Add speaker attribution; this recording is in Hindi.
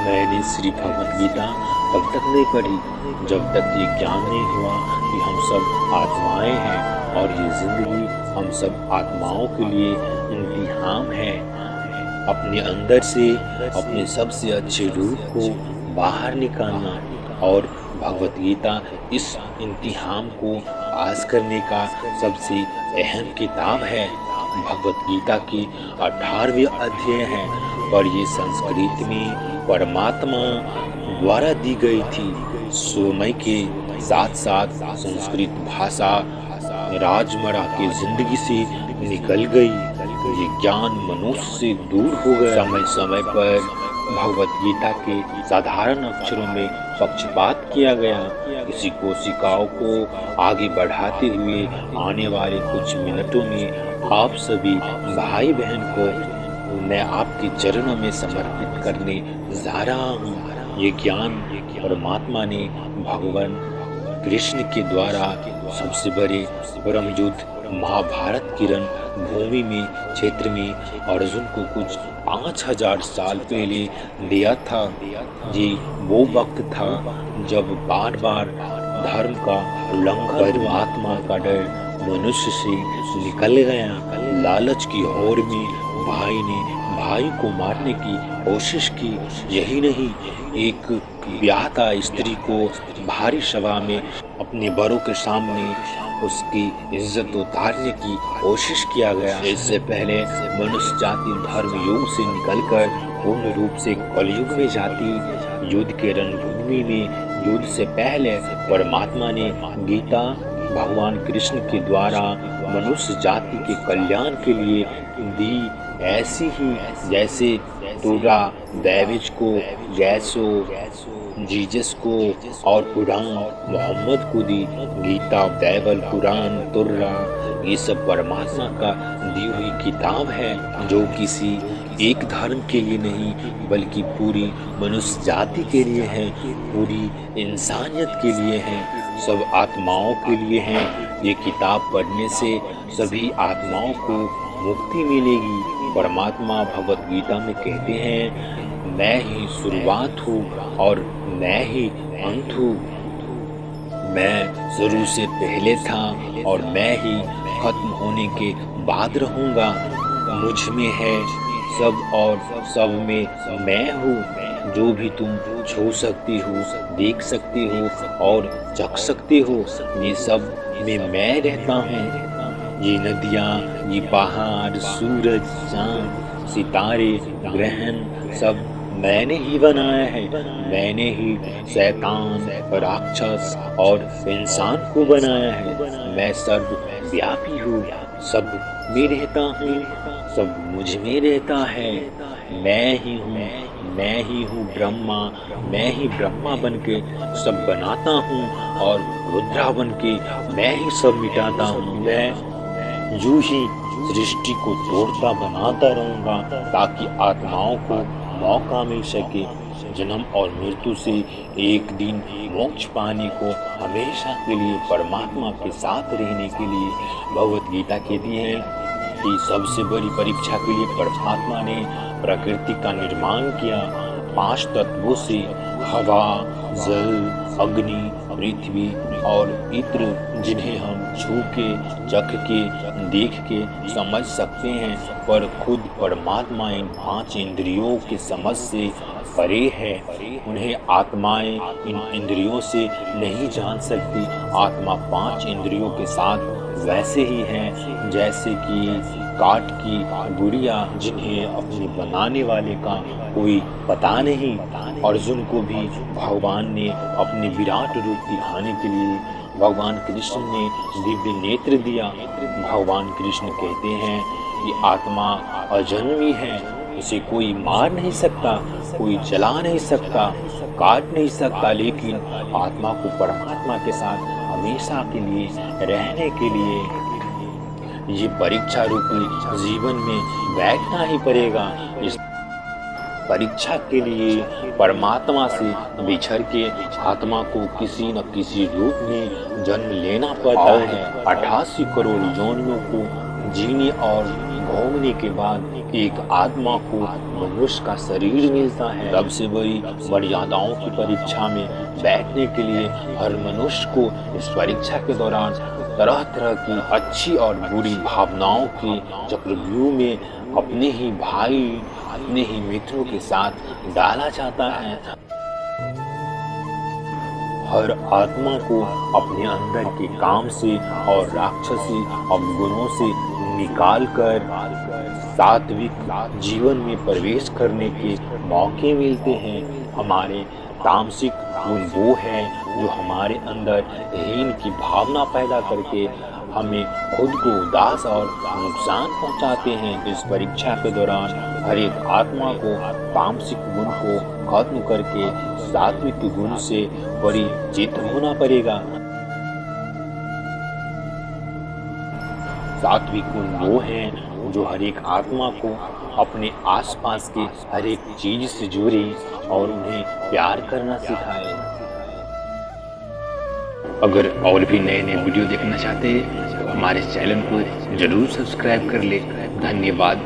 Speaker 1: मैंने श्री भगवत गीता तब तक नहीं पढ़ी जब तक ये ज्ञान नहीं हुआ कि हम सब आत्माएं हैं और ये जिंदगी हम सब आत्माओं के लिए इम्तिहान है। अपने अंदर से अपने सबसे अच्छे रूप को बाहर निकालना और भगवत गीता इस इम्तिहान को पास करने का सबसे अहम किताब है। भगवत गीता की 18वें अध्याय है और ये संस्कृत में परमात्मा द्वारा दी गई थी। समय के साथ साथ संस्कृत भाषा राजमरा की जिंदगी से निकल गई। ये ज्ञान मनुष्य से दूर हो गया। समय समय पर भगवत गीता के साधारण अक्षरों में पक्षपात किया गया। इसी कोशिकाओं को आगे बढ़ाते हुए आने वाले कुछ मिनटों में आप सभी भाई बहन को मैं आपके चरणों में समर्पित करने जा रहा हूँ। ये ज्ञान परमात्मा ने भगवान कृष्ण के द्वारा सबसे बड़े परम युद्ध महाभारत की रणभूमि में क्षेत्र में अर्जुन को कुछ 5000 साल पहले दिया था। ये वो वक्त था जब बार बार धर्म का उल्लंघन परमात्मा का डर मनुष्य से निकल गया। लालच की होड़ में भाई ने भाई को मारने की कोशिश की। यही नहीं, एक ब्याहता स्त्री को भारी सभा में अपने बड़ों के सामने उसकी इज्जत उतारने की कोशिश किया गया। इससे पहले मनुष्य जाति धर्म युग से निकलकर पूर्ण रूप से कलयुग में जाती। युद्ध के रणभूमि में युद्ध से पहले परमात्मा ने गीता भगवान कृष्ण के द्वारा मनुष्य जाति के कल्याण के लिए दी। ऐसी ही जैसे तुरा दैविज को, जैसो जीसस को और कुरान मोहम्मद को दी। गीता, बाइबल, कुरान, तुर्रा ये सब परमात्मा का दी हुई किताब है जो किसी एक धर्म के लिए नहीं बल्कि पूरी मनुष्य जाति के लिए है, पूरी इंसानियत के लिए है, सब आत्माओं के लिए है। ये किताब पढ़ने से सभी आत्माओं को मुक्ति मिलेगी। परमात्मा भगवत गीता में कहते हैं, मैं ही शुरुआत हूँ और मैं ही अंत हूँ। मैं शुरू से पहले था और मैं ही खत्म होने के बाद रहूँगा। मुझ में है सब और सब में मैं हूँ। जो भी तुम छू सकती हो, देख सकती हो और चख सकते हो, ये सब में मैं रहता हूँ। ये नदियाँ, ये पहाड़, सूरज, चाँद, सितारे, ग्रहण सब मैंने ही बनाया है। मैंने ही शैतान, राक्षस और इंसान को बनाया है। मैं सर्वव्यापी हूँ, सब में रहता हूँ, सब मुझ में रहता है। मैं ही हूँ ब्रह्मा। मैं ही ब्रह्मा बनके सब बनाता हूँ और रुद्रा बनके मैं ही सब मिटाता हूँ। मैं यूं ही सृष्टि को तोड़ता बनाता रहूंगा ताकि आत्माओं को मौका मिल सके जन्म और मृत्यु से एक दिन मोक्ष पाने को, हमेशा के लिए परमात्मा के साथ रहने के लिए। भगवत गीता कहती है कि सबसे बड़ी परीक्षा के लिए परमात्मा ने प्रकृति का निर्माण किया 5 तत्वों से, हवा, जल, अग्नि, पृथ्वी और इत्र, जिन्हें हम छू के, चख के, देख के समझ सकते हैं, पर खुद परमात्मा इन 5 इंद्रियों के समझ से परे है। उन्हें आत्माएं इन इंद्रियों से नहीं जान सकती। आत्मा 5 इंद्रियों के साथ वैसे ही है जैसे कि काठ की गुड़िया, जिन्हें अपने बनाने वाले का कोई पता नहीं। अर्जुन को भी भगवान ने अपने विराट रूप दिखाने के लिए भगवान कृष्ण ने दिव्य नेत्र दिया। भगवान कृष्ण कहते हैं कि आत्मा अजन्मी है, उसे कोई मार नहीं सकता, कोई जला नहीं सकता, काट नहीं सकता, लेकिन आत्मा को परमात्मा के साथ हमेशा के लिए रहने के लिए ये परीक्षा रूपी जीवन में बैठना ही पड़ेगा। इस परीक्षा के लिए परमात्मा से बिछड़ के आत्मा को किसी न किसी रूप में जन्म लेना पड़ता है। 88 करोड़ जन्मों को जीने और भोगने के बाद एक आत्मा को मनुष्य का शरीर मिलता है। सबसे बड़ी मर्यादाओं की परीक्षा में बैठने के लिए हर मनुष्य को इस परीक्षा के दौरान तरह तरह की अच्छी और बुरी भावनाओं के चक्रव्यूह में अपने ही भाई, अपने ही मित्रों के साथ डाला जाता है। हर आत्मा को अपने अंदर के काम से और राक्षसी अवगुणों से निकाल कर सात्विक जीवन में प्रवेश करने के मौके मिलते हैं। हमारे तामसिक गुण वो है जो हमारे अंदर हीन की भावना पैदा करके हमें खुद को उदास और नुकसान पहुंचाते हैं। इस परीक्षा के दौरान हर एक आत्मा को तामसिक गुण को खत्म करके सात्विक गुण से परिचित होना पड़ेगा। सात्विक गुण वो हैं जो हर एक आत्मा को अपने आसपास के हर एक चीज से जोड़े और उन्हें प्यार करना सिखाए। अगर और भी नए नए वीडियो देखना चाहते हैं तो हमारे चैनल को जरूर सब्सक्राइब कर ले। धन्यवाद।